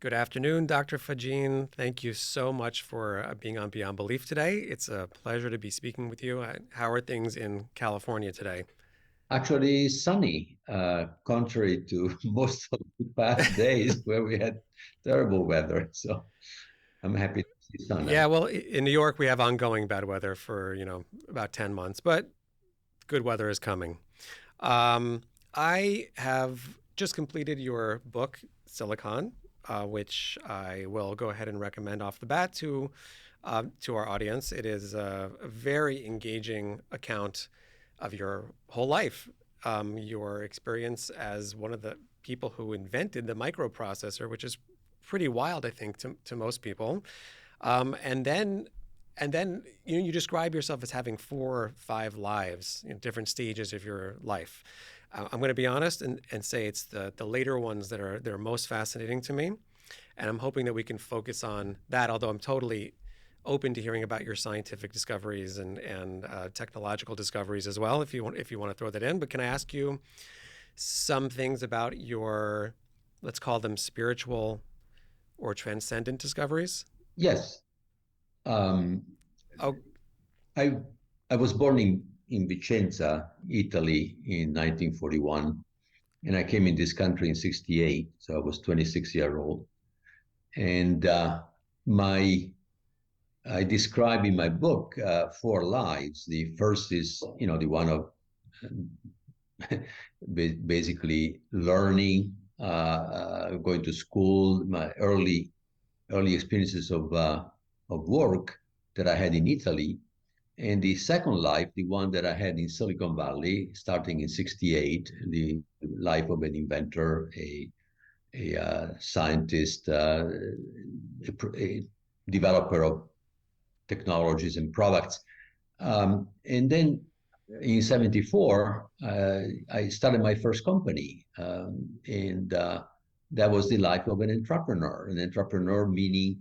Good afternoon, Dr. Faggin. Thank you so much for being on Beyond Belief today. It's a pleasure to be speaking with you. How are things in California today? Actually, sunny, contrary to most of the past days where we had terrible weather. So I'm happy to see sun Yeah, out. well, in New York, we have ongoing bad weather for, about 10 months, but good weather is coming. Um, I have just completed your book, Silicon, which I will go ahead and recommend off the bat to our audience. It is a very engaging account of your whole life, your experience as one of the people who invented the microprocessor, which is pretty wild, I think, to most people. Um, and then and then you describe yourself as having four or five lives in different stages of your life. I'm going to be honest and say it's the later ones that are most fascinating to me, and I'm hoping that we can focus on that. Although I'm totally open to hearing about your scientific discoveries and technological discoveries as well, if you want to throw that in. But can I ask you some things about your, let's call them spiritual or transcendent discoveries? Yes, um, Oh, I I was born in Vicenza, Italy, in 1941, and I came in this country in '68. So I was 26-year old, and my I describe in my book four lives. The first is, the one of basically learning, going to school, my early experiences of work that I had in Italy, and the second life, the one that I had in Silicon Valley, starting in '68, the life of an inventor, a scientist, a developer of technologies and products. And then in '74, I started my first company. And that was the life of an entrepreneur. An entrepreneur meaning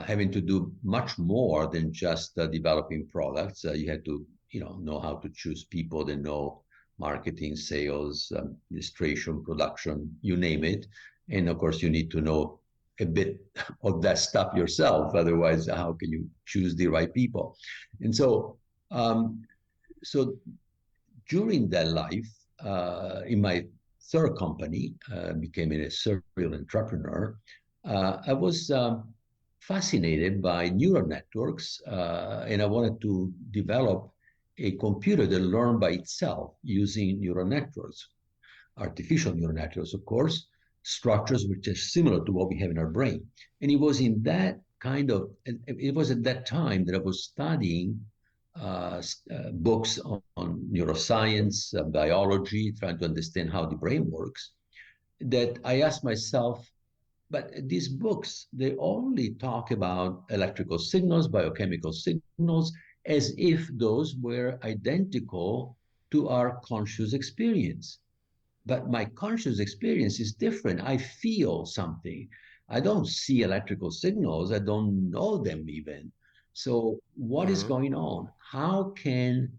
having to do much more than just developing products. You had to, know how to choose people that know marketing, sales, administration, production, you name it. And of course, you need to know a bit of that stuff yourself. Otherwise, how can you choose the right people? And um, so during that life, in my third company, becoming a serial entrepreneur, I was fascinated by neural networks, and I wanted to develop a computer that learned by itself using neural networks, artificial neural networks, of course, structures which are similar to what we have in our brain. And it was at that time that I was studying books on neuroscience, biology, trying to understand how the brain works, that I asked myself, but these books, they only talk about electrical signals, biochemical signals, as if those were identical to our conscious experience. But my conscious experience is different. I feel something. I don't see electrical signals. I don't know them even. So, what is mhm. going on? How can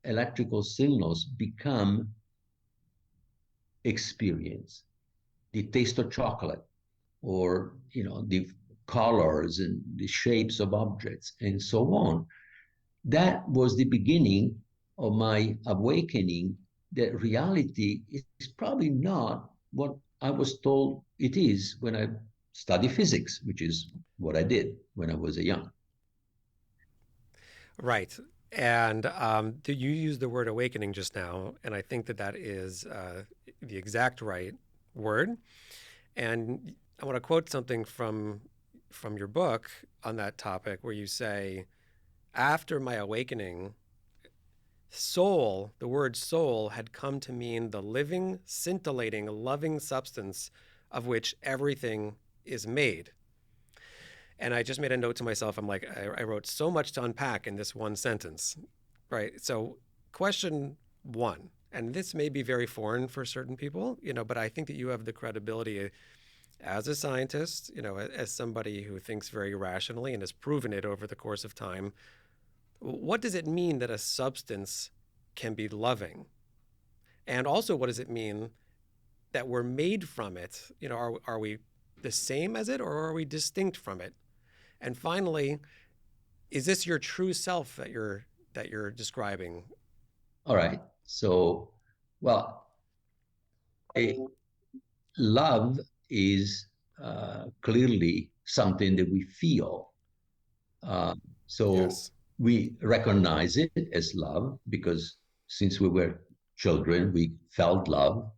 electrical signals become experience? The taste of chocolate, or the colors and the shapes of objects, and so on. That was the beginning of my awakening that reality is probably not what I was told it is when I studied physics, which is what I did when I was a young. Right. And you used the word awakening just now, and I think that that is the exact right word. And I want to quote something from your book on that topic, where you say, "After my awakening, soul, the word soul, had come to mean the living, scintillating, loving substance of which everything is made." And I just made a note to myself. I'm like, I wrote so much to unpack in this one sentence, right? So, question one, and this may be very foreign for certain people, but I think that you have the credibility as a scientist, as somebody who thinks very rationally and has proven it over the course of time. What does it mean that a substance can be loving? And also, what does it mean that we're made from it? Are we the same as it, or are we distinct from it? And finally, is this your true self that you're describing? All right. So, well, a, love is clearly something that we feel. Uh, so Yes. we recognize it as love because since we were children, we felt love.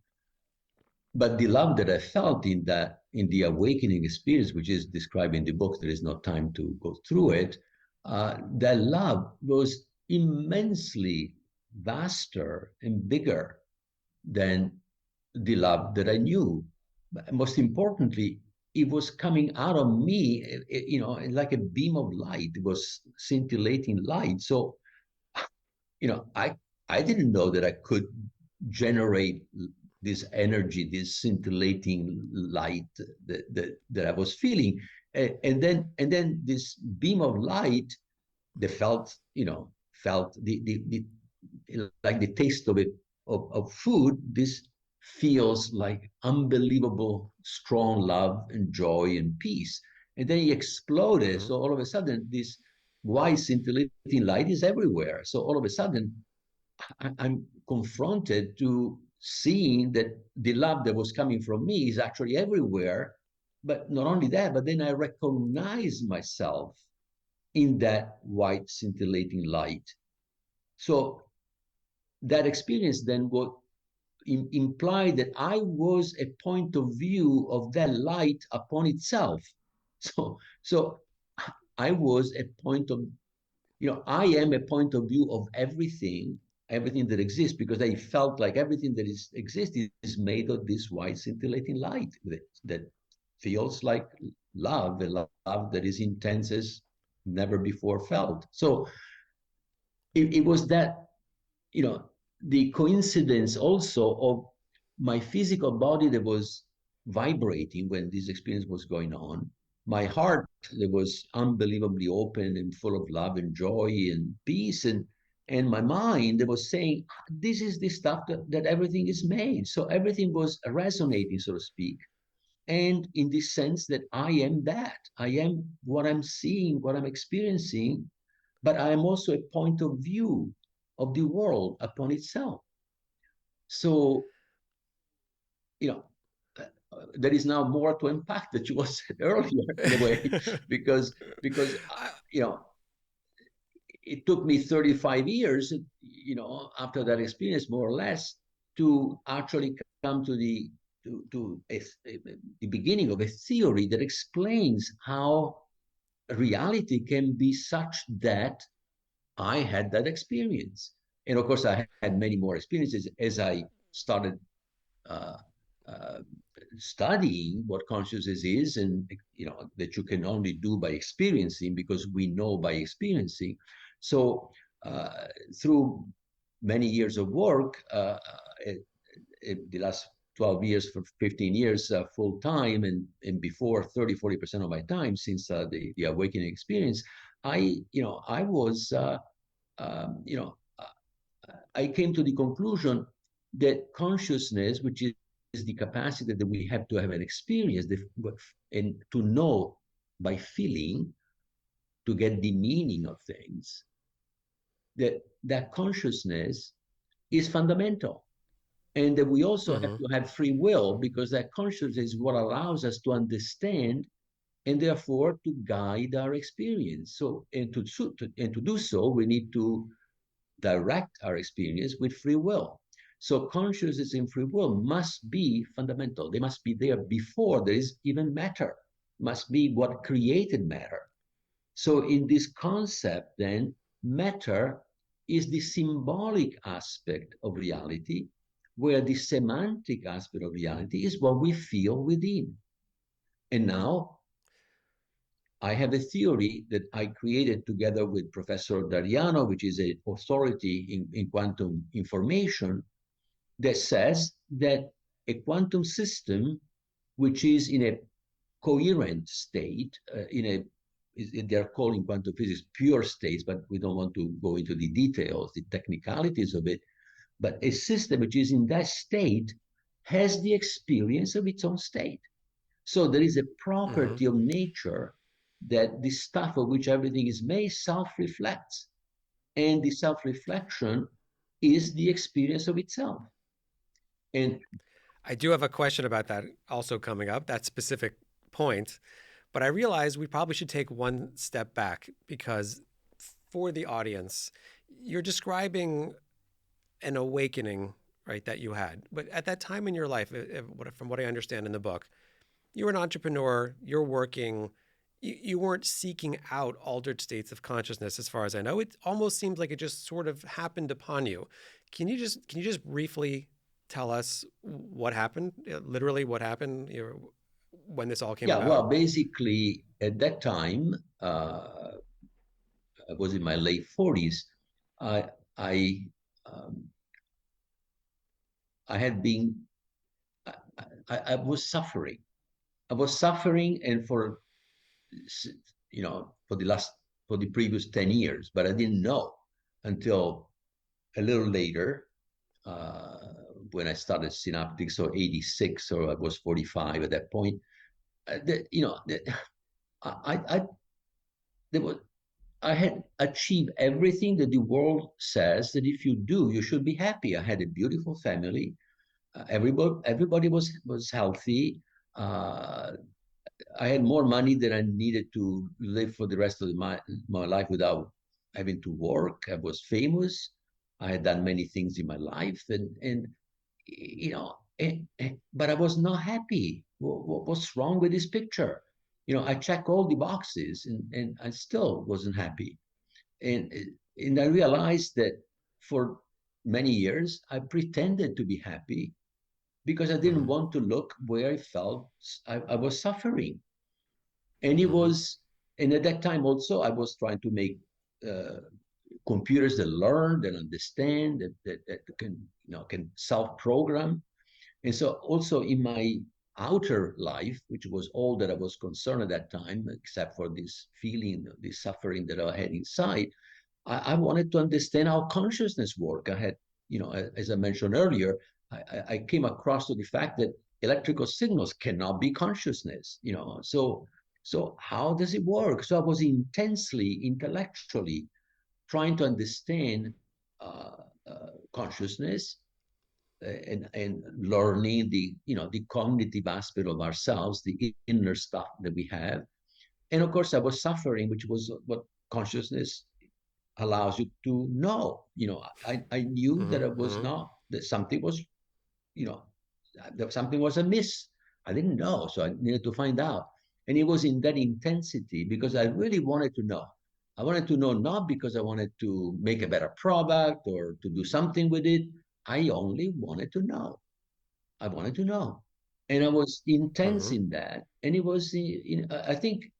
But the love that I felt in the awakening experience, which is described in the book, there is no time to go through it. That love was immensely vaster and bigger than the love that I knew. But most importantly, it was coming out of me, like a beam of light. It was scintillating light. So, I didn't know that I could generate this energy, this scintillating light that I was feeling. And then this beam of light that felt the like the taste of it of food. This feels like unbelievable strong love and joy and peace. And then he exploded. Mm-hmm. So all of a sudden, this white scintillating light is everywhere. So all of a sudden, I'm confronted to seeing that the love that was coming from me is actually everywhere. But not only that, but then I recognize myself in that white scintillating light. So that experience then would imply that I was a point of view of that light upon itself. So I was a point of, I am a point of view of everything that exists, because I felt like everything that exists is made of this white scintillating light that feels like love, a love that is intense as never before felt. So it was that, you know, the coincidence also of my physical body that was vibrating when this experience was going on, my heart that was unbelievably open and full of love and joy and peace, and my mind that was saying, this is the stuff that everything is made. So everything was resonating, so to speak. And in this sense that I am what I'm seeing, what I'm experiencing, but I am also a point of view of the world upon itself. So, you know, there is now more to unpack that you was said earlier in a way, because I, you know, it took me 35 years, after that experience, more or less, to actually come to the beginning of a theory that explains how reality can be such that I had that experience. And of course, I had many more experiences as I started uh, uh, studying what consciousness is, and that you can only do by experiencing, because we know by experiencing. So uh, through many years of work, the last 12 years, for 15 years full time, and before 30-40% of my time since the awakening experience, I was I came to the conclusion that consciousness, which is the capacity that we have to have an experience and to know by feeling, to get the meaning of things, that consciousness is fundamental. And that we also have mm-hmm. to have free will, because that consciousness is what allows us to understand and therefore to guide our experience. So, and to do so, we need to direct our experience with free will. So consciousness and free will must be fundamental. They must be there before there is even matter, must be what created matter. So in this concept, then, matter is the symbolic aspect of reality, where the semantic aspect of reality is what we feel within. And now I have a theory that I created together with Professor Dariano, which is an authority in quantum information, that says that a quantum system, which is in a coherent state, they're calling quantum physics pure states, but we don't want to go into the details, the technicalities of it. But a system which is in that state has the experience of its own state. So there is a Mm-hmm. property of nature that the stuff of which everything is made self-reflects. And the self-reflection is the experience of itself. And I do have a question about that also coming up, that specific point. But I realize we probably should take one step back because for the audience, you're describing an awakening, right, that you had. But at that time in your life, from what I understand in the book, you were an entrepreneur, you're working, you weren't seeking out altered states of consciousness as far as I know. It almost seems like it just sort of happened upon you. Can you just briefly tell us what happened? Literally what happened, when this all came yeah, about? well, basically at that time, I was in my late 40s. I I um, I had been I was suffering. I was suffering, and for the last for the previous 10 years, but I didn't know until a little later uh, when I started synaptic. So 86, so I was 45 at that point. I there was I had achieved everything that the world says that if you do, you should be happy. I had a beautiful family. Everybody was healthy. Uh, I had more money than I needed to live for the rest of my life without having to work. I was famous. I had done many things in my life, and but I was not happy. What's wrong with this picture? I check all the boxes, and I still wasn't happy. And and I realized that for many years I pretended to be happy because I didn't Mm-hmm. want to look where I felt I was suffering. And it Mm-hmm. was, and at that time also, I was trying to make uh, computers that learn, that understand, that can, can self-program. And so also in my outer life, which was all that I was concerned at that time, except for this feeling, this suffering that I had inside, I wanted to understand how consciousness work. I had, as I mentioned earlier, I came across to the fact that electrical signals cannot be consciousness. So how does it work? So I was intensely intellectually trying to understand uh, consciousness and learning the cognitive aspect of ourselves, the inner stuff that we have. And of course, I was suffering, which was what consciousness allows you to know. I knew that it was Mm-hmm. not, that something was, you know, that something was amiss. I didn't know, so I needed to find out. And it was in that intensity because I really wanted to know. I wanted to know not because I wanted to make a better product or to do something with it. I only wanted to know. I wanted to know. And I was intense Mm-hmm. in that. And it was, I think,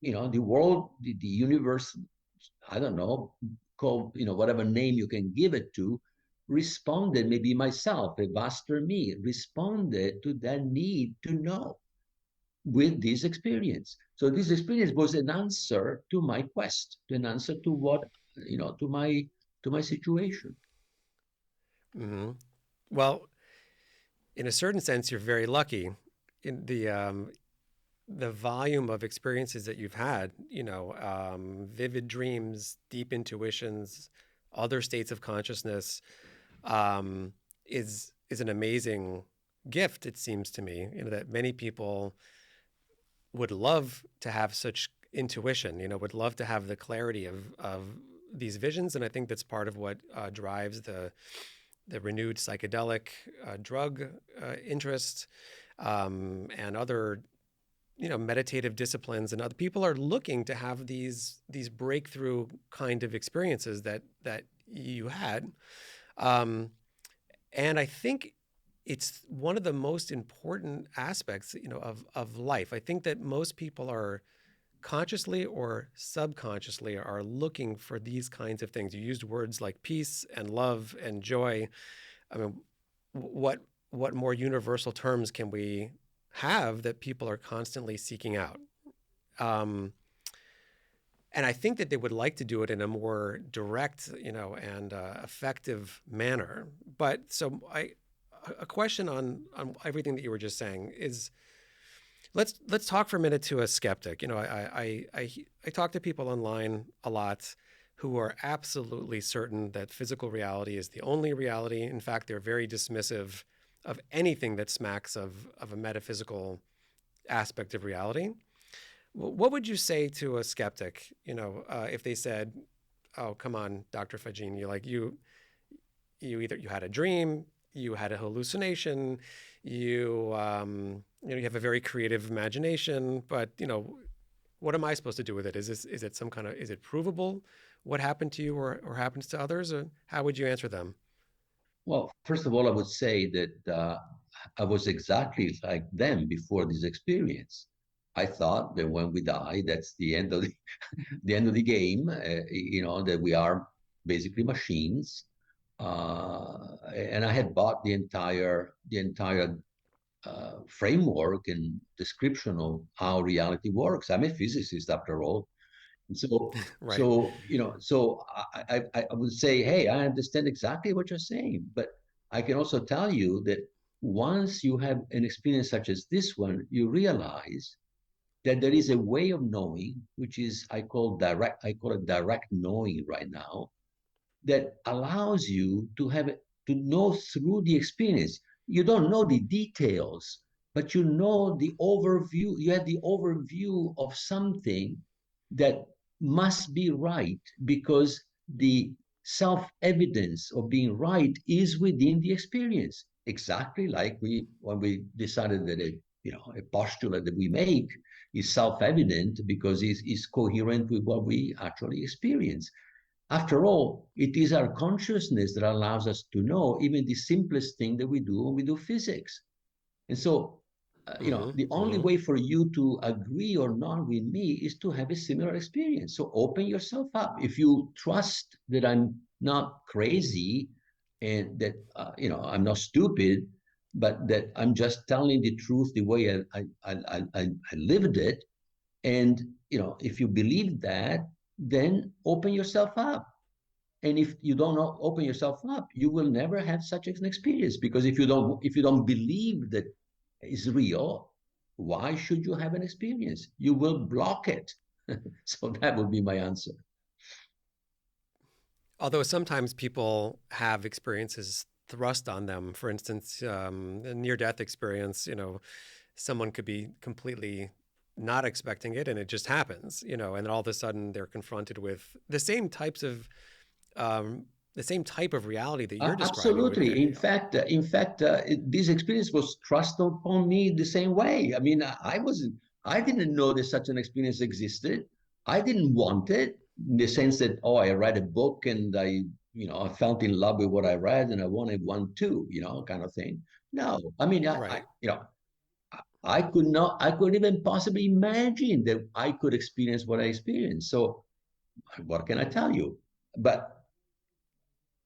the world, the universe, I don't know, call, whatever name you can give it to, responded, maybe myself, a vaster me, responded to that need to know with this experience. So this experience was an answer to my quest, an answer to what, to my situation. Mm-hmm. Well, in a certain sense, you're very lucky in the volume of experiences that you've had. Vivid dreams, deep intuitions, other states of consciousness, um, is an amazing gift. It seems to me, that many people would love to have such intuition. Would love to have the clarity of these visions, and I think that's part of what drives the renewed psychedelic drug interest, and other meditative disciplines, and other people are looking to have these breakthrough kind of experiences that you had. Um, and I think it's one of the most important aspects, of life. I think that most people are consciously or subconsciously are looking for these kinds of things. You used words like peace and love and joy. I mean, what what more universal terms can we have that people are constantly seeking out? Um, and I think that they would like to do it in a more direct, and effective manner. But so a question on everything that you were just saying is, Let's talk for a minute to a skeptic. I talk to people online a lot who are absolutely certain that physical reality is the only reality. In fact, they're very dismissive of anything that smacks of a metaphysical aspect of reality. What would you say to a skeptic? If they said, "Oh, come on, Dr. Faggin, you had a dream, you had a hallucination, you have a very creative imagination, but what am I supposed to do with it? Is it some kind of, is it provable? What happened to you or happens to others? Or how would you answer them?" Well, first of all, I would say that I was exactly like them before this experience. I thought that when we die, that's the end of the end of the game. That we are basically machines. And I had bought the entire framework and description of how reality works. I'm a physicist after all. And so, Right. so I would say, hey, I understand exactly what you're saying, but I can also tell you that once you have an experience such as this one, you realize that there is a way of knowing, which is I call it direct knowing right now, that allows you to know through the experience. You don't know the details, but you know the overview. You have the overview of something that must be right because the self-evidence of being right is within the experience. Exactly like we when we decided that a postulate that we make is self-evident because it's coherent with what we actually experience. After all, it is our consciousness that allows us to know even the simplest thing that we do when we do physics. And so, Mm-hmm. the only Mm-hmm. way for you to agree or not with me is to have a similar experience. So open yourself up. If you trust that I'm not crazy and that, I'm not stupid, but that I'm just telling the truth the way I lived it. And, if you believe that, then open yourself up. And if you don't open yourself up, you will never have such an experience, because if you don't believe that it's real, why should you have an experience? You will block it. So that would be my answer. Although sometimes people have experiences thrust on them. For instance, a near-death experience. Someone could be completely not expecting it, and it just happens. And then all of a sudden they're confronted with um, the same type of reality that you're describing. Absolutely. This experience was thrust upon me the same way. I mean, I didn't know that such an experience existed. I didn't want it in the sense that, oh, I read a book and I fell in love with what I read and I wanted one too, kind of thing. No, I mean, Right. I could not, I couldn't even possibly imagine that I could experience what I experienced. So what can I tell you? But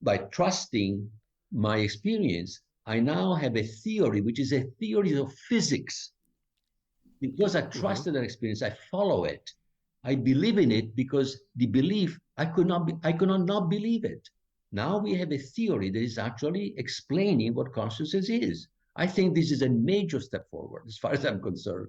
by trusting my experience, I now have a theory, which is a theory of physics. Because I Mm-hmm. trusted that experience, I follow it. I believe in it because the belief, I could not believe it. Now we have a theory that is actually explaining what consciousness is. I think this is a major step forward as far as I'm concerned.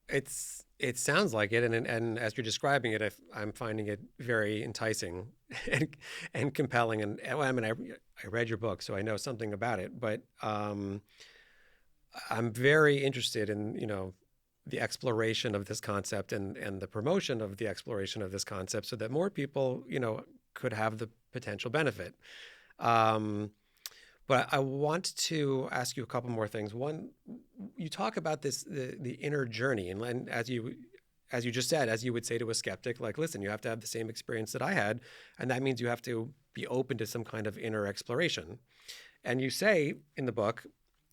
It sounds like it, and as you're describing it, I'm finding it very enticing and and compelling. And well, I mean, I read your book, so I know something about it. But I'm very interested in the exploration of this concept and the promotion of the exploration of this concept, so that more people could have the potential benefit. Um, but I want to ask you a couple more things. One, you talk about the inner journey, and as you just said, as you would say to a skeptic, like, listen, you have to have the same experience that I had, and that means you have to be open to some kind of inner exploration. And you say in the book,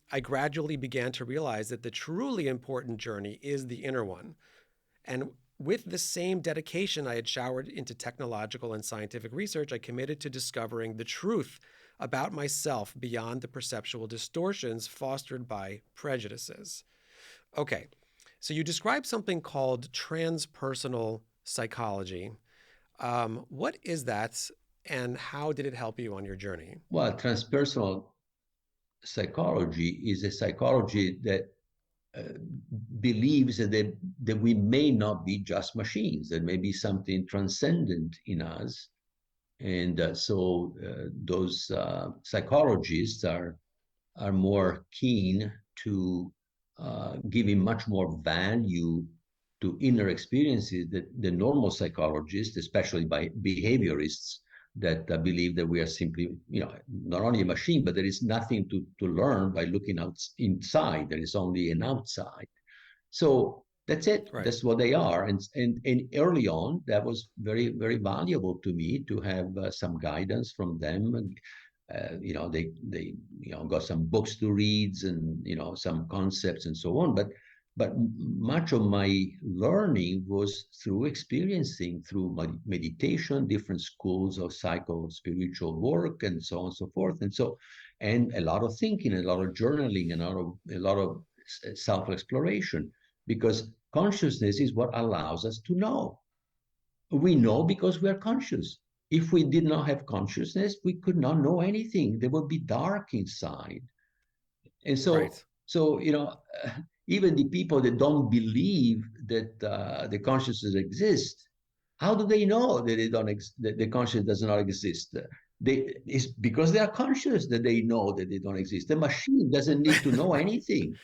I gradually began to realize that the truly important journey is the inner one. And with the same dedication I had showered into technological and scientific research, I committed to discovering the truth about myself beyond the perceptual distortions fostered by prejudices. Okay, so you describe something called transpersonal psychology. What is that, and how did it help you on your journey? Well, transpersonal psychology is a psychology that uh, believes that we may not be just machines. There may be something transcendent in us. And those psychologists are more keen to giving much more value to inner experiences that the normal psychologists, especially by behaviorists, that believe that we are simply, not only a machine, but there is nothing to learn by looking out inside. There is only an outside. So that's it. Right. That's what they are. And early on, that was very, very valuable to me to have some guidance from them. And, they got some books to read and, some concepts and so on. But much of my learning was through experiencing, through my meditation, different schools of psycho-spiritual work, and so on and so forth. And a lot of thinking, a lot of journaling, and a lot of self-exploration, because consciousness is what allows us to know. We know because we are conscious. If we did not have consciousness, we could not know anything. There would be dark inside. And Right. even the people that don't believe that the consciousness exists, how do they know that that the consciousness does not exist? It's because they are conscious that they know that they don't exist. The machine doesn't need to know Right. anything.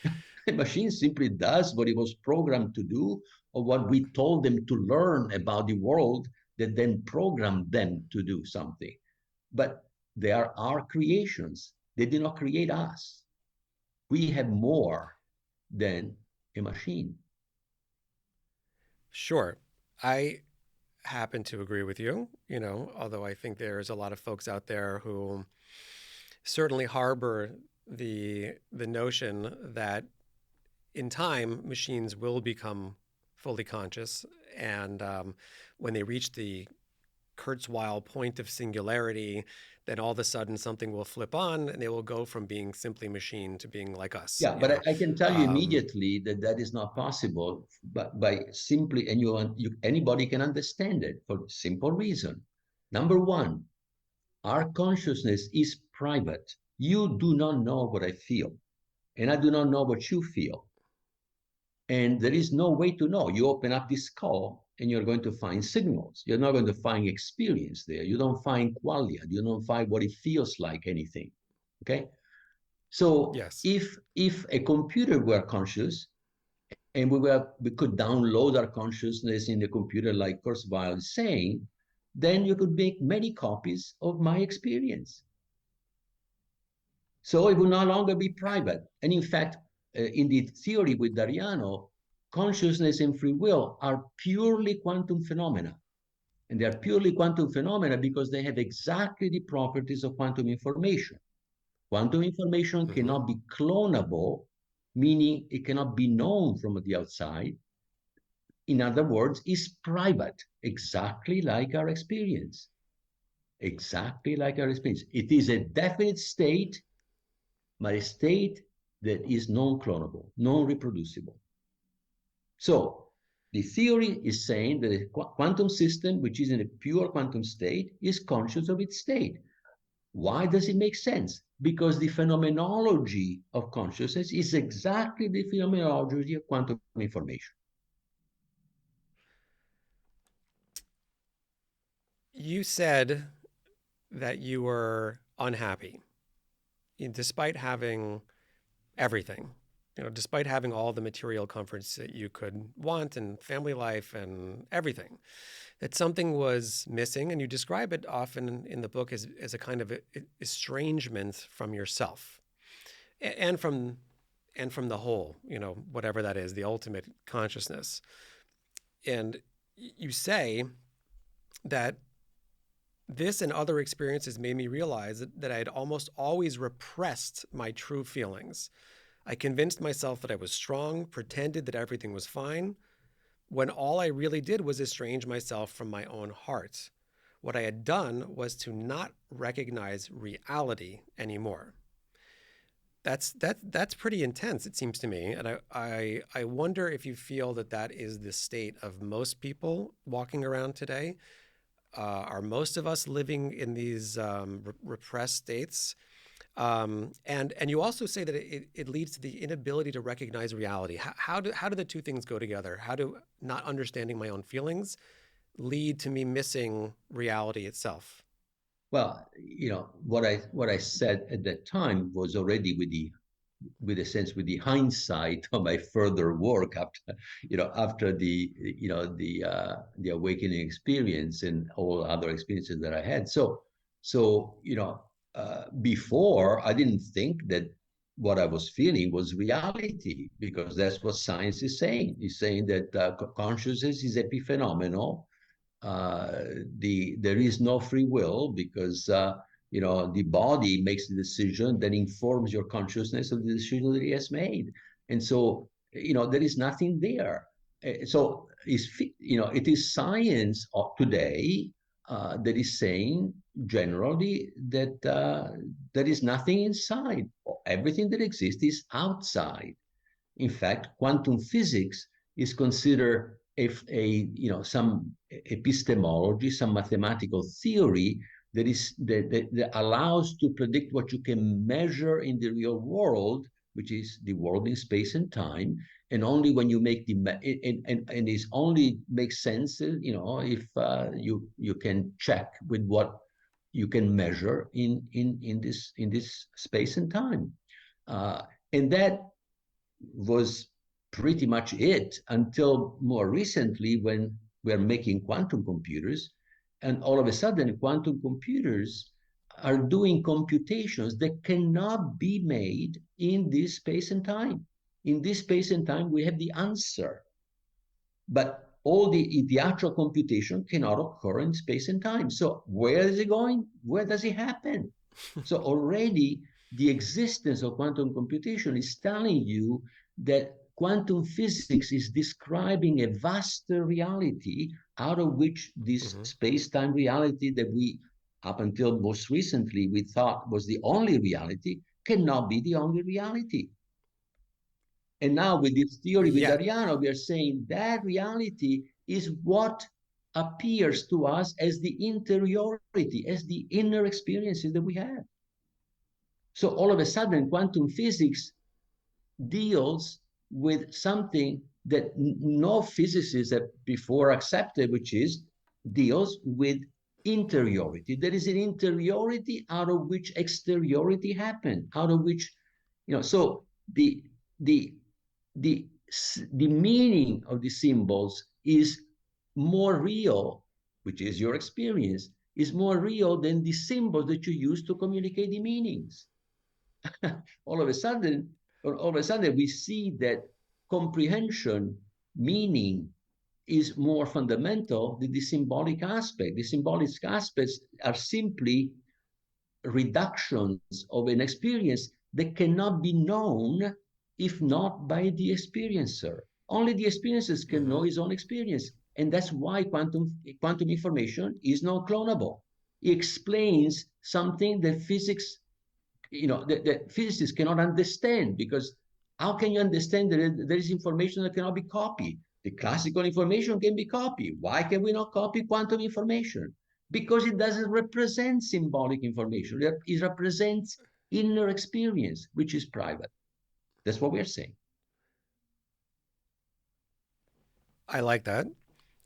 The machine simply does what it was programmed to do, or what we told them to learn about the world, that then programmed them to do something. But they are our creations. They did not create us. We have more than a machine. Sure. I happen to agree with you, although I think there's a lot of folks out there who certainly harbor the notion that in time machines will become fully conscious, and when they reach the Kurzweil point of singularity, then all of a sudden something will flip on and they will go from being simply machine to being like us, Yeah, but I can tell you Um, immediately that that is not possible, but by simply, and anybody can understand it for simple reason. Number one, our consciousness is private. You do not know what I feel, and I do not know what you feel. And there is no way to know. You open up this skull and you're going to find signals. You're not going to find experience there. You don't find qualia. You don't find what it feels like, anything. Okay? So yes. if a computer were conscious, and we could download our consciousness in the computer, like Kurzweil is saying, then you could make many copies of my experience. So it will no longer be private. And in fact, in the theory with Dariano, consciousness and free will are purely quantum phenomena. And they are purely quantum phenomena because they have exactly the properties of quantum information. Quantum information Hmm. cannot be clonable, meaning it cannot be known from the outside. In other words, is private, exactly like our experience. Exactly like our experience. It is a definite state, but a state that is non-clonable, non-reproducible. So the theory is saying that a quantum system, which is in a pure quantum state, is conscious of its state. Why does it make sense? Because the phenomenology of consciousness is exactly the phenomenology of quantum information. You said that you were unhappy despite having everything, despite having all the material comforts that you could want and family life and everything, that something was missing. And you describe it often in the book as a kind of estrangement from yourself and from the whole, whatever that is, the ultimate consciousness. And you say that this and other experiences made me realize that I had almost always repressed my true feelings. I convinced myself that I was strong, pretended that everything was fine, when all I really did was estrange myself from my own heart. What I had done was to not recognize reality anymore. That's pretty intense, it seems to me, and I wonder if you feel that that is the state of most people walking around today. Are most of us living in these repressed states? And you also say that it leads to the inability to recognize reality. How do the two things go together? How do not understanding my own feelings lead to me missing reality itself? Well, what I said at that time was already with the hindsight of my further work after the awakening experience and all other experiences that I had. Before I didn't think that what I was feeling was reality, because that's what science is saying. It's saying that consciousness is epiphenomenal. uh, there is no free will, because the body makes the decision that informs your consciousness of the decision that it has made, and so there is nothing there. So it is science of today that is saying generally that there is nothing inside. Everything that exists is outside. In fact, quantum physics is considered some epistemology, some mathematical theory that allows to predict what you can measure in the real world, which is the world in space and time. And only when you make and it only makes sense, if you can check with what you can measure in this space and time. Uh, and that was pretty much it until more recently, when we're making quantum computers. And all of a sudden, quantum computers are doing computations that cannot be made in this space and time. In this space and time, we have the answer, but all the actual computation cannot occur in space and time. So where is it going? Where does it happen? So already the existence of quantum computation is telling you that quantum physics is describing a vaster reality, out of which this Hmm. space-time reality that we, up until most recently, we thought was the only reality, cannot be the only reality. And now with this theory with Yeah. Ariano, we are saying that reality is what appears to us as the interiority, as the inner experiences that we have. So all of a sudden, quantum physics deals with something that no physicists have before accepted, which is deals with interiority. There is an interiority out of which exteriority happens, out of which, so the the the meaning of the symbols is more real, which is your experience, is more real than the symbols that you use to communicate the meanings. all of a sudden, all of a sudden, we see that comprehension, meaning, is more fundamental than the symbolic aspect. The symbolic aspects are simply reductions of an experience that cannot be known if not by the experiencer. Only the experiences can Hmm. know his own experience. And that's why quantum information is not clonable. It explains something that physics that physicists cannot understand, because how can you understand that there is information that cannot be copied? The classical information can be copied. Why can we not copy quantum information? Because it doesn't represent symbolic information. It represents inner experience, which is private. That's what we're saying. I like that.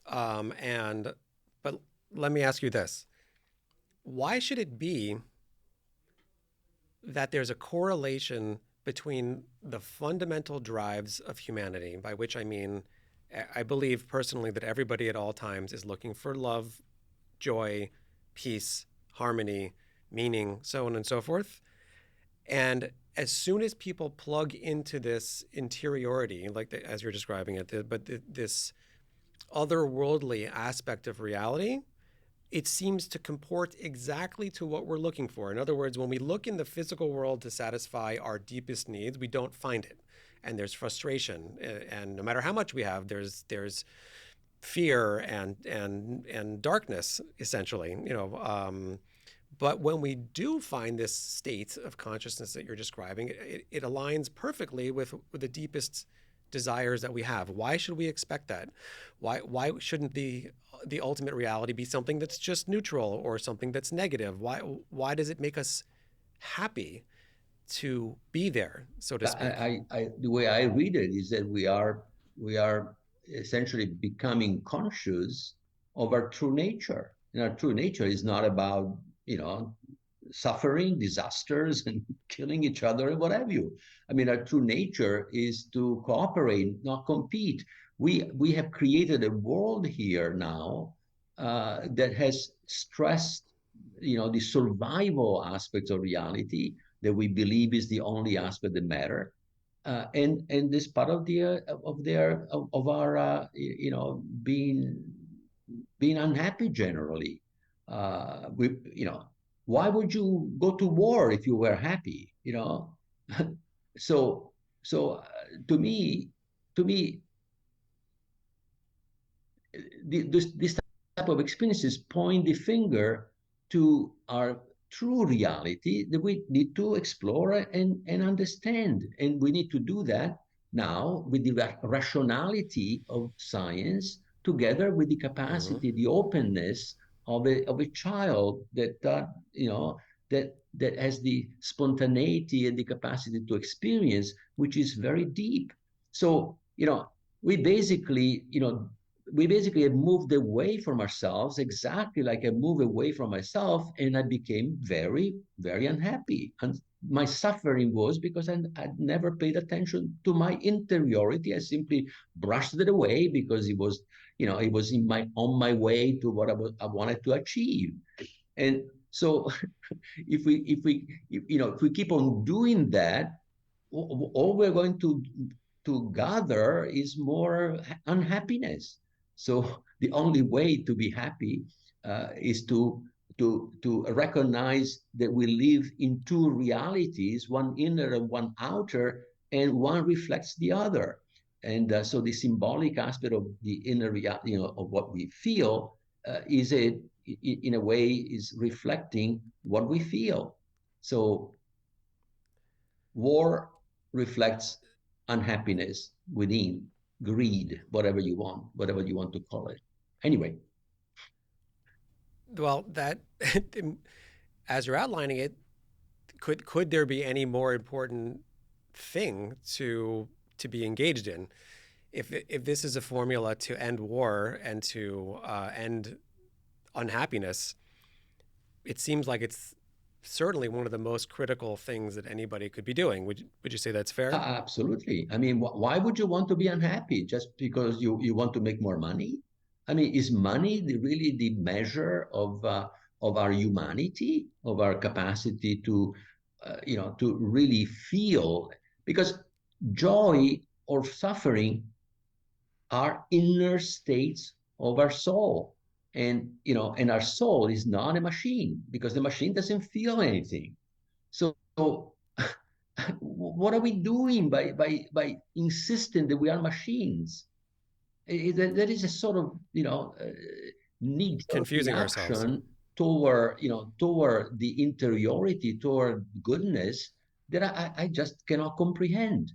And but let me ask you this: why should it be that there's a correlation between the fundamental drives of humanity, by which I mean, I believe personally that everybody at all times is looking for love, joy, peace, harmony, meaning, so on and so forth. And as soon as people plug into this interiority, like as you're describing it, this otherworldly aspect of reality, it seems to comport exactly to what we're looking for. In other words, when we look in the physical world to satisfy our deepest needs, we don't find it. And there's frustration. And no matter how much we have, there's fear and darkness, essentially. But when we do find this state of consciousness that you're describing, it aligns perfectly with the deepest desires that we have. Why should we expect that? Why shouldn't the ultimate reality be something that's just neutral or something that's negative? Why does it make us happy to be there, so to speak. The way I read it is that we are essentially becoming conscious of our true nature, and our true nature is not about suffering, disasters, and killing each other and what have you. I mean, our true nature is to cooperate, not compete. We have created a world here now that has stressed, the survival aspects of reality that we believe is the only aspect that matter. And this part of our being unhappy generally. We why would you go to war if you were happy? So to me, this type of experiences point the finger to our true reality that we need to explore and understand. And we need to do that now with the rationality of science together with the Hmm. capacity, the openness of a child that has the spontaneity and the capacity to experience, which is very deep. So, we basically, we basically have moved away from ourselves, exactly like I moved away from myself, and I became very, very unhappy. And my suffering was because I'd never paid attention to my interiority. I simply brushed it away because it was on my way to what I wanted to achieve. And so, if we keep on doing that, all we're going to gather is more unhappiness. So the only way to be happy is to recognize that we live in two realities, one inner and one outer, and one reflects the other. And so the symbolic aspect of the inner reality, of what we feel, in a way, is reflecting what we feel. So war reflects unhappiness within, greed, whatever you want to call it. Anyway, Well, that as you're outlining it, could there be any more important thing to be engaged in? If this is a formula to end war and to end unhappiness, it seems like it's certainly one of the most critical things that anybody could be doing. Would you say that's fair? absolutely. I mean, why would you want to be unhappy just because you want to make more money? I mean, is money really the measure of our humanity, of our capacity to really feel? Because joy or suffering are inner states of our soul. And our soul is not a machine because the machine doesn't feel anything. So what are we doing by insisting that we are machines? There is a sort of knee-jerk Confusing ourselves. reaction toward the interiority, toward goodness, that I just cannot comprehend.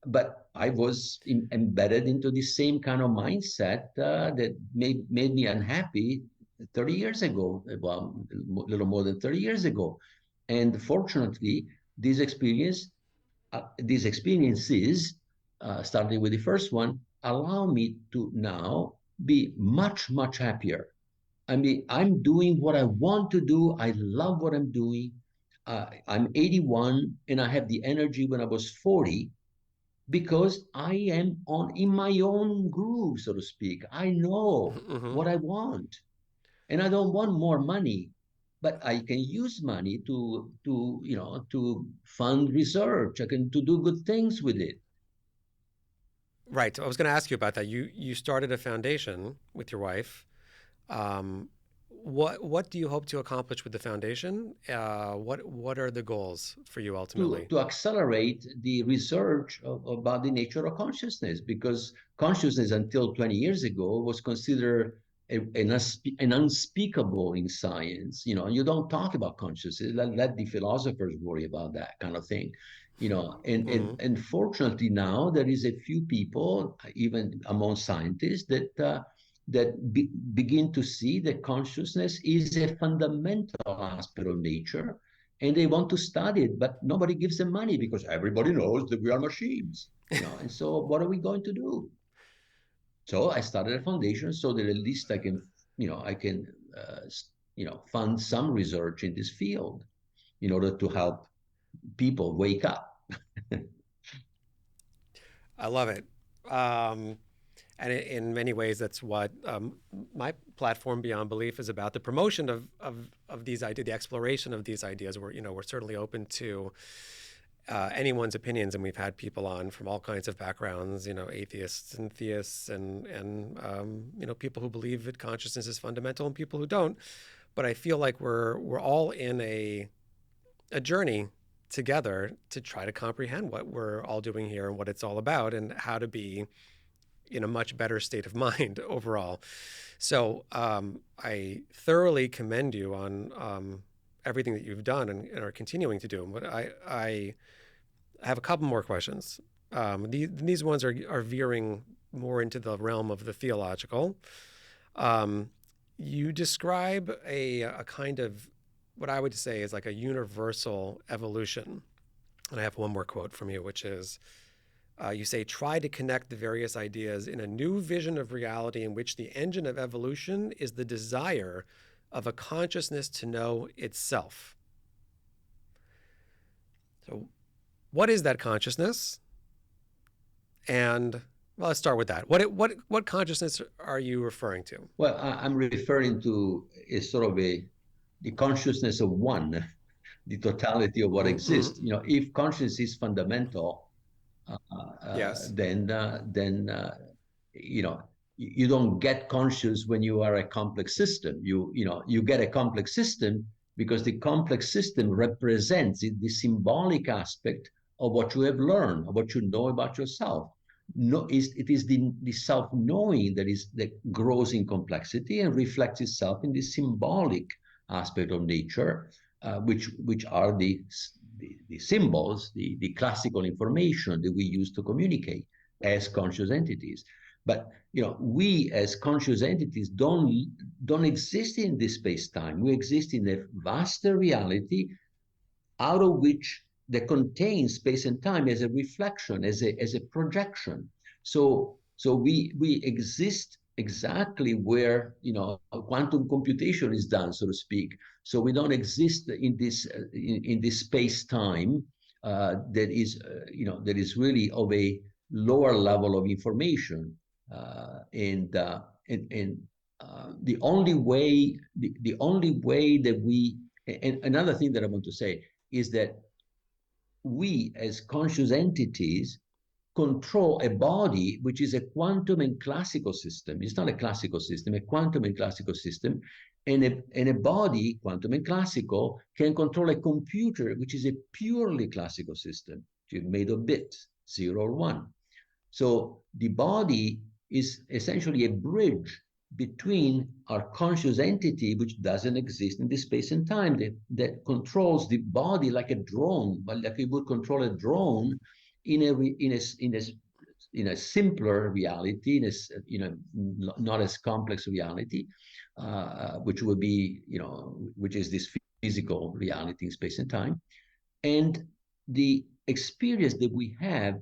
But I was embedded into the same kind of mindset that made me unhappy 30 years ago, well, a little more than 30 years ago. And fortunately, this experience, these experiences, starting with the first one, allow me to now be much, much happier. I mean, I'm doing what I want to do. I love what I'm doing. I'm 81 and I have the energy when I was 40 because I am in my own groove, so to speak. I know Hmm. what I want, and I don't want more money, but I can use money to fund research. I can to do good things with it. Right. So I was going to ask you about that. You started a foundation with your wife. Um, what do you hope to accomplish with the foundation? What are the goals for you to, ultimately? to accelerate the research about the nature of consciousness, because consciousness until 20 years ago was considered an unspeakable in science. You don't talk about consciousness. Let the philosophers worry about that kind of thing. And, and, Hmm. and fortunately now there is a few people, even among scientists, that begin to see that consciousness is a fundamental aspect of nature, and they want to study it, but nobody gives them money because everybody knows that we are machines, and so what are we going to do? So I started a foundation so that at least I can, I can, fund some research in this field in order to help people wake up. I love it. Um, and in many ways, that's what my platform Beyond Belief is about: the promotion of these ideas, the exploration of these ideas. We're certainly open to anyone's opinions, and we've had people on from all kinds of backgrounds, atheists and theists, and people who believe that consciousness is fundamental and people who don't. But I feel like we're all in a journey together to try to comprehend what we're all doing here and what it's all about and how to be in a much better state of mind overall. So I thoroughly commend you on everything that you've done and are continuing to do. But I have a couple more questions. These ones are veering more into the realm of the theological. You describe a kind of what I would say is like a universal evolution. And I have one more quote from you, which is you say, try to connect the various ideas in a new vision of reality in which the engine of evolution is the desire of a consciousness to know itself. So, what is that consciousness? And well, let's start with that. What consciousness are you referring to? Well, I'm referring to a sort of the consciousness of one, the totality of what Mm-hmm. exists. If consciousness is fundamental, Yes. then you know you don't get conscious when you are a complex system. You get a complex system because the complex system represents the symbolic aspect of what you have learned, of what you know about yourself. No, it is the self-knowing that grows in complexity and reflects itself in the symbolic aspect of nature, which are the symbols, the classical information that we use to communicate as conscious entities. But we as conscious entities don't exist in this space-time. We exist in a vaster reality out of which that contains space and time as a reflection, as a projection. So we exist exactly where quantum computation is done, so to speak. So we don't exist in this space time that is really of a lower level of information, and the only way that we and another thing that I want to say is that we as conscious entities control a body which is a quantum and classical system. It's not a classical system, a quantum and classical system. And a body, quantum and classical, can control a computer which is a purely classical system, which is made of bits, 0 or 1. So the body is essentially a bridge between our conscious entity, which doesn't exist in the space and time, that controls the body like a drone, but like it would control a drone in a simpler reality, not as complex reality, which would be, which is this physical reality in space and time. And the experience that we have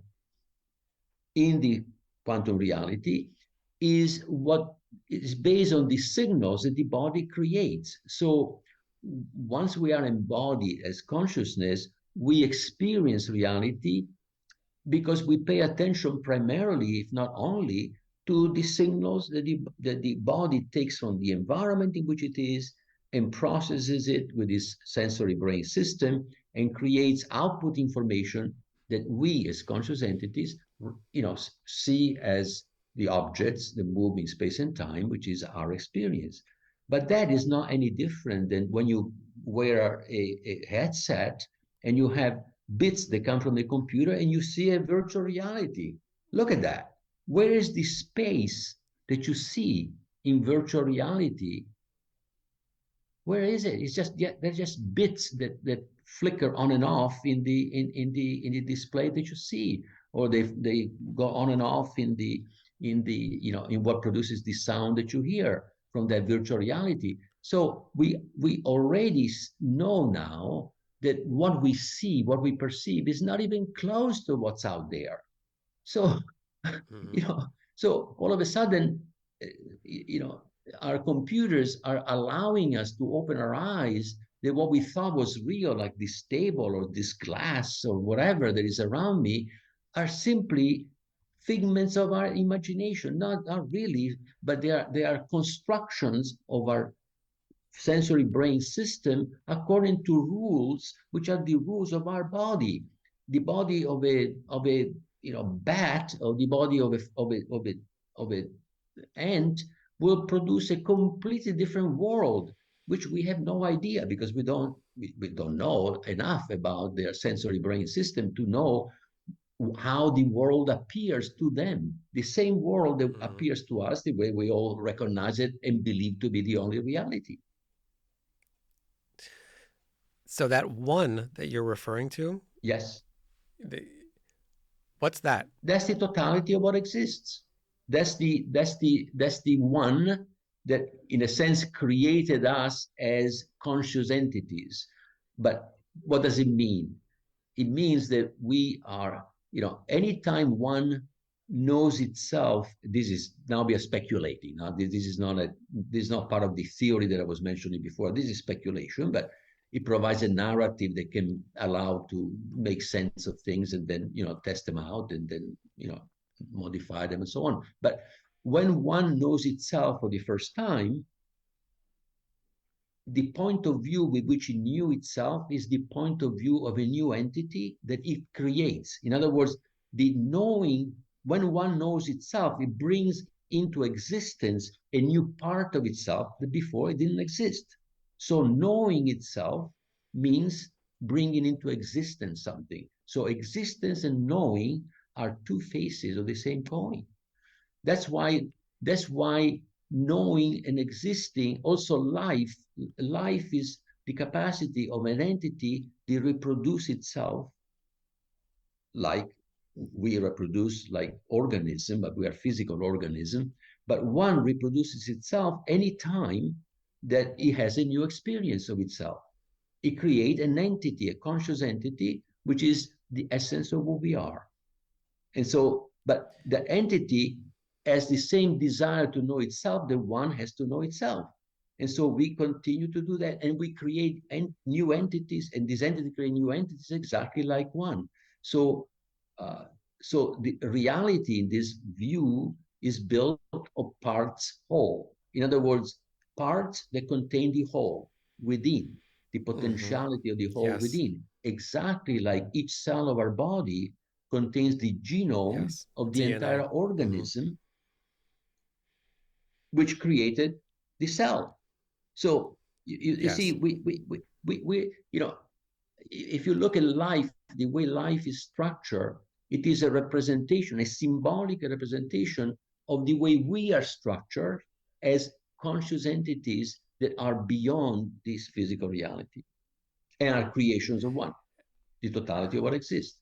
in the quantum reality is what is based on the signals that the body creates. So once we are embodied as consciousness, we experience reality because we pay attention primarily, if not only, to the signals that the body takes from the environment in which it is and processes it with its sensory brain system and creates output information that we as conscious entities see as the objects that move in space and time, which is our experience. But that is not any different than when you wear a headset and you have bits that come from the computer and you see a virtual reality. Look at that. Where is the space that you see in virtual reality? Where is it? It's just they're just bits that flicker on and off in the display that you see, or they go on and off in what produces the sound that you hear from that virtual reality. So we already know now that what we see, what we perceive, is not even close to what's out there. So, Hmm. you know, so all of a sudden, uh, you know, our computers are allowing us to open our eyes that what we thought was real, like this table or this glass or whatever that is around me, are simply figments of our imagination. Not really, but they are constructions of our sensory brain system according to rules which are the rules of our body. The body of a bat, or the body of a ant will produce a completely different world, which we have no idea, because we don't know enough about their sensory brain system to know how the world appears to them. The same world that Hmm. appears to us, the way we all recognize it and believe to be the only reality. So that one that you're referring to, Yes, the, what's that? that's the totality of what exists. That's the one that, in a sense, created us as conscious entities. But what does it mean? It means that we are, anytime one knows itself, this is now we are speculating. Now, this is not part of the theory that I was mentioning before. This is speculation, but it provides a narrative that can allow to make sense of things and then, test them out and then, modify them and so on. But when one knows itself for the first time, the point of view with which it knew itself is the point of view of a new entity that it creates. In other words, the knowing, when one knows itself, it brings into existence a new part of itself that before it didn't exist. So knowing itself means bringing into existence something. So existence and knowing are two faces of the same coin. That's why knowing and existing, also life is the capacity of an entity to reproduce itself, like we reproduce like organism, but we are physical organism. But one reproduces itself anytime that it has a new experience of itself. It creates an entity, a conscious entity, which is the essence of who we are. And so, but the entity has the same desire to know itself that one has to know itself. And so we continue to do that, and we create new entities, and these entities create new entities exactly like one. So, uh, so the reality in this view is built of parts whole. In other words, parts that contain the whole within, the Hmm. potentiality of the whole Yes. within, exactly like each cell of our body contains the genome Yes. of the entire DNA. Hmm. organism, which created the cell. So you see, Yes. if you look at life, the way life is structured, it is a representation, a symbolic representation of the way we are structured as conscious entities that are beyond this physical reality and are creations of one, the totality of what exists.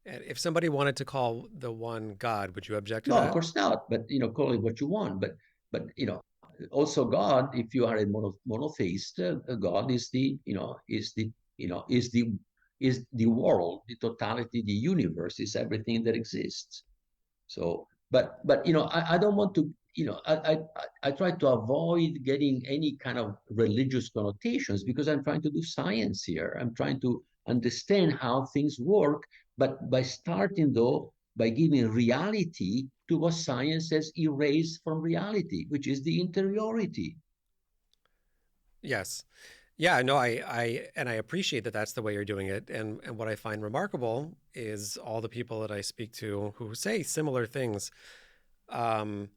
And if somebody wanted to call the one God, would you object to No, of that? course not. But call it what you want. But also God, if you are a monotheist, God is the world, the totality, the universe is everything that exists. So, but I don't want to, I try to avoid getting any kind of religious connotations because I'm trying to do science here. I'm trying to understand how things work, but by starting though by giving reality to what science has erased from reality, which is the interiority. Yes. Yeah, no, I appreciate that that's the way you're doing it. And what I find remarkable is all the people that I speak to who say similar things. Um,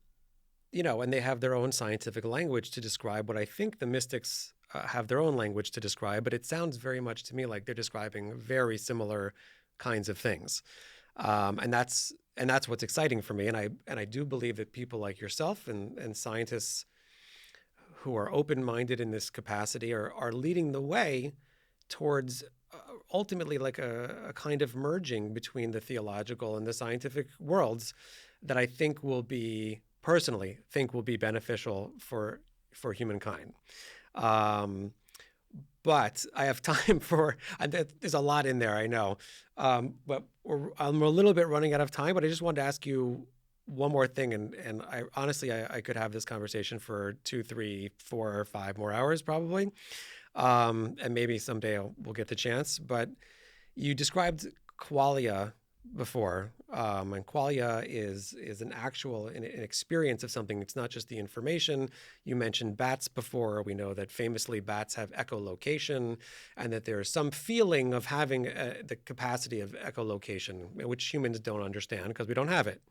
and they have their own scientific language to describe what I think the mystics have their own language to describe, but it sounds very much to me like they're describing very similar kinds of things. And that's what's exciting for me. And I do believe that people like yourself and scientists who are open-minded in this capacity are leading the way towards ultimately like a kind of merging between the theological and the scientific worlds that I think will be personally think will be beneficial for humankind. Um, but I have time for, there's a lot in there, I know. But I'm a little bit running out of time, but I just wanted to ask you one more thing. And I honestly, I could have this conversation for 2, 3, 4, or 5 more hours probably. And maybe someday we'll get the chance. But you described qualia before, and qualia is an experience of something. It's not just the information. You mentioned bats before. We know that famously bats have echolocation, and that there's some feeling of having the capacity of echolocation, which humans don't understand because we don't have it,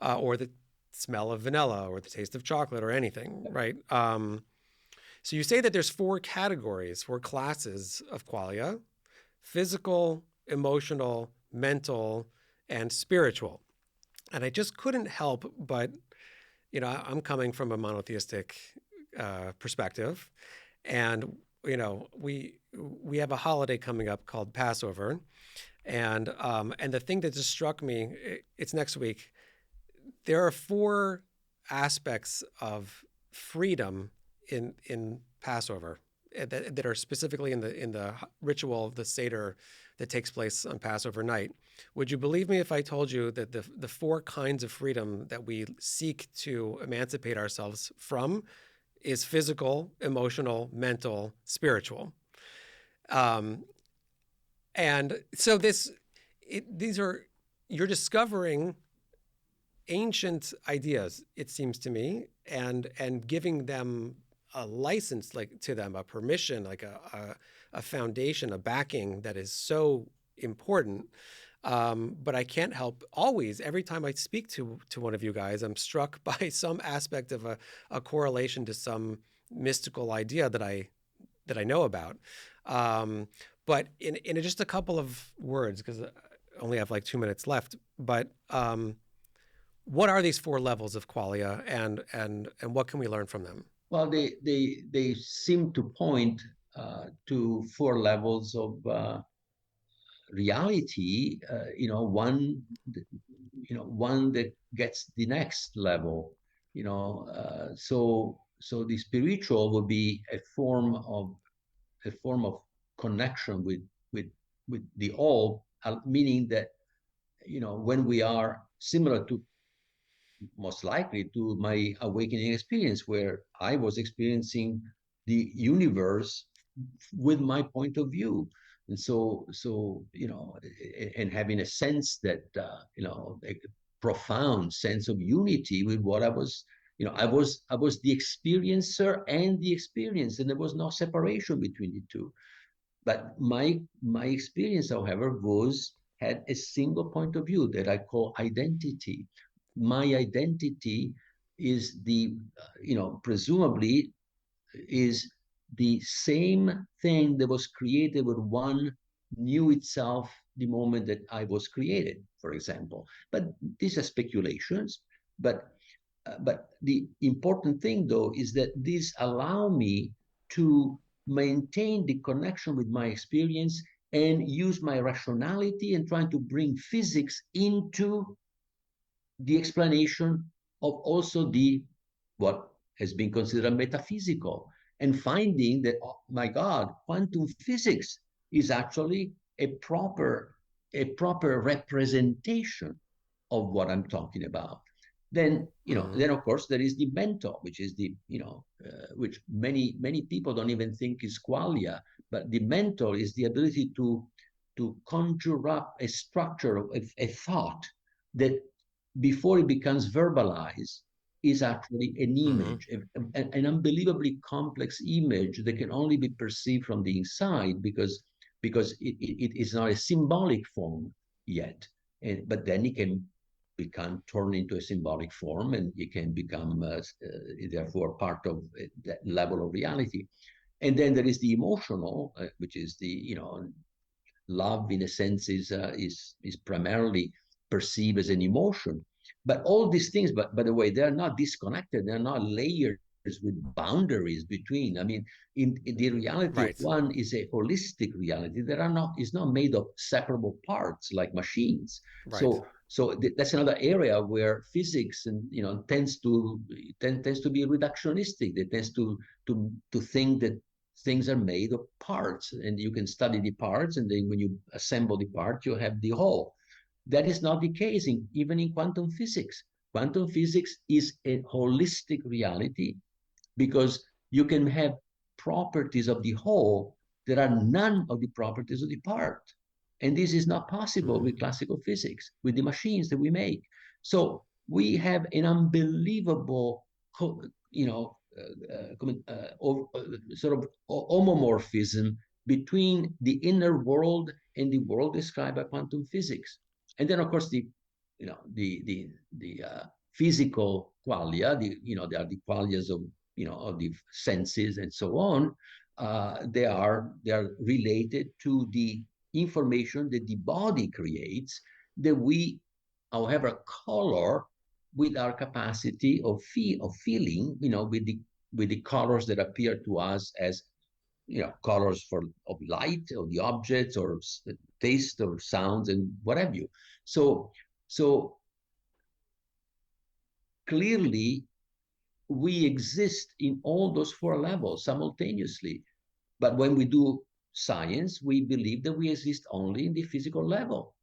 or the smell of vanilla, or the taste of chocolate, or anything, right? So you say that there's 4 categories, 4 classes of qualia: physical, emotional, mental, and spiritual. And I just couldn't help but, I'm coming from a monotheistic perspective, and we have a holiday coming up called Passover, and the thing that just struck me, it's next week. There are 4 aspects of freedom in Passover that are specifically in the ritual of the Seder that takes place on Passover night. Would you believe me if I told you that the 4 kinds of freedom that we seek to emancipate ourselves from is physical, emotional, mental, spiritual? Um, and so these are, you're discovering ancient ideas, it seems to me, and giving them a license, like to them, a permission, like a foundation, a backing that is so important. But I can't help always, every time I speak to one of you guys, I'm struck by some aspect of a correlation to some mystical idea that I know about. But in just a couple of words, because I only have like 2 minutes left, but what are these 4 levels of qualia, and what can we learn from them? Well, they seem to point to 4 levels of reality. One that gets the next level. So the spiritual will be a form of connection with the all, meaning that when we are similar to, most likely, to my awakening experience, where I was experiencing the universe with my point of view. And and having a sense that, a profound sense of unity with what I was. I was the experiencer and the experience, and there was no separation between the two. But my experience, however, had a single point of view that I call identity. My identity is presumably is the same thing that was created when one knew itself the moment that I was created, for example. But these are speculations. But the important thing, though, is that these allow me to maintain the connection with my experience and use my rationality and trying to bring physics into the explanation of also the what has been considered metaphysical, and finding that, oh my God, quantum physics is actually a proper representation of what I'm talking about. Then Mm-hmm. of course there is the mental, which is which many people don't even think is qualia, but the mental is the ability to conjure up a structure of a thought that, before it becomes verbalized, is actually an Mm-hmm. image, an unbelievably complex image that can only be perceived from the inside, because it is not a symbolic form yet. But then it can become turned into a symbolic form, and it can become therefore part of that level of reality. And then there is the emotional, which is the love, in a sense, is primarily perceived as an emotion. But all these things, but by the way, they're not disconnected. They're not layers with boundaries between. I mean, in the reality of Right. one is a holistic reality that is not made of separable parts like machines. Right. So that's another area where physics and tends to be reductionistic. It tends to think that things are made of parts, and you can study the parts, and then when you assemble the part, you have the whole. That is not the case even in quantum physics. Quantum physics is a holistic reality because you can have properties of the whole that are none of the properties of the part. And this is not possible Mm. with classical physics, with the machines that we make. So we have an unbelievable, you know, sort of homomorphism between the inner world and the world described by quantum physics. And then, of course, the physical qualia, there are the qualias of the senses and so on. They are related to the information that the body creates that we, however, color with our capacity of feeling, with the colors that appear to us as colors of light of the objects or taste or sounds and what have you. So clearly we exist in all those four levels simultaneously. But when we do science, we believe that we exist only in the physical level.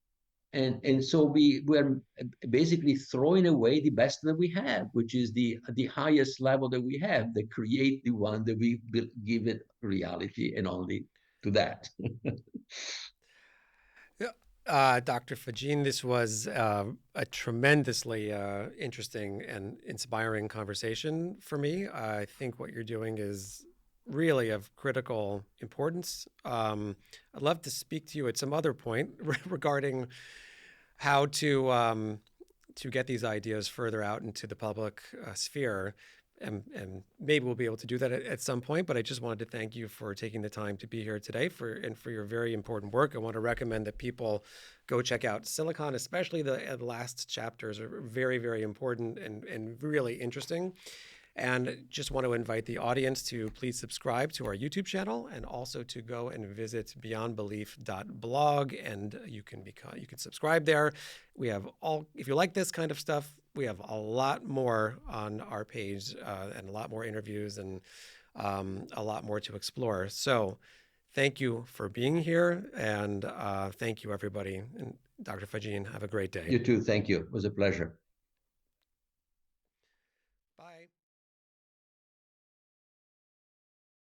And so we're basically throwing away the best that we have, which is the highest level that we have, that create the one that we give it reality and only to that. Yeah. Dr. Faggin, this was a tremendously interesting and inspiring conversation for me. I think what you're doing is really of critical importance. I'd love to speak to you at some other point regarding how to get these ideas further out into the public sphere. And maybe we'll be able to do that at some point. But I just wanted to thank you for taking the time to be here today and for your very important work. I want to recommend that people go check out Silicon, especially the last chapters are very, very important and really interesting. And just want to invite the audience to please subscribe to our YouTube channel and also to go and visit beyondbelief.blog, and you can subscribe there. We have if you like this kind of stuff, we have a lot more on our page and a lot more interviews and a lot more to explore. So thank you for being here, and thank you everybody. And Dr. Faggin, have a great day. You too. Thank you. It was a pleasure.